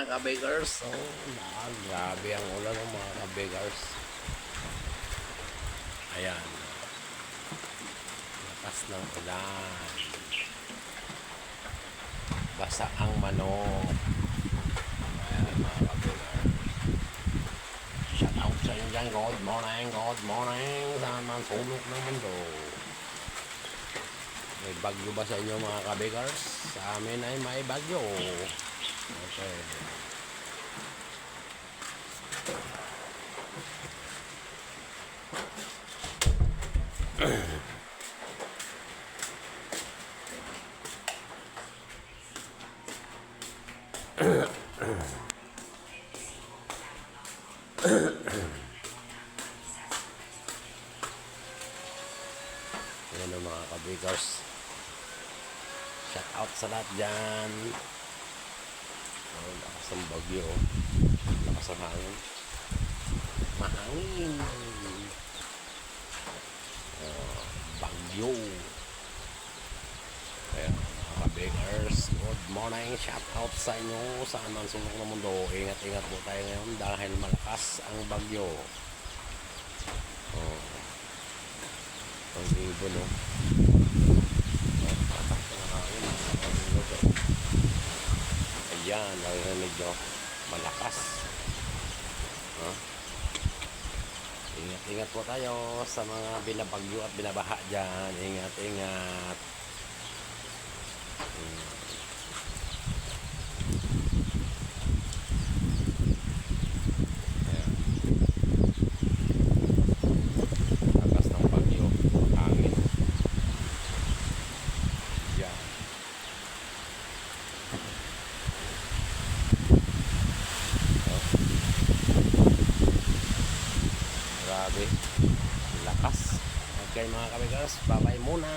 mga kabagers. Grabe ang ulan ng mga kabagers. Ayan. Lakas ng ulan. Basa ang manok. Ayan mga kabagers. Shout out sa inyo dyan. Good morning, good morning. Saan man sulok ng mundo. May bagyo ba sa inyo mga kabagers? Sa amin ay may bagyo. Okay. Ayan ang mga kabagers. Shout out sa lahat dyan. Lakas ng bagyo. Lakas ng hangin. Mahangin. Bagyo. Ayan mga kabagers. Good morning. Shout out sa inyo. Saan man sulok ng mundo. Ingat-ingat po tayo ngayon dahil malakas ang bagyo. Ang ibon no. Ayan, narinig nyo. Malakas. Ingat-ingat po tayo sa mga binabagyo at binabaha dyan. Ingat-ingat. Lakas ng bagyo. Hangin. Yan. Grabe. Lakas. Okay mga kabagers, bye-bye muna.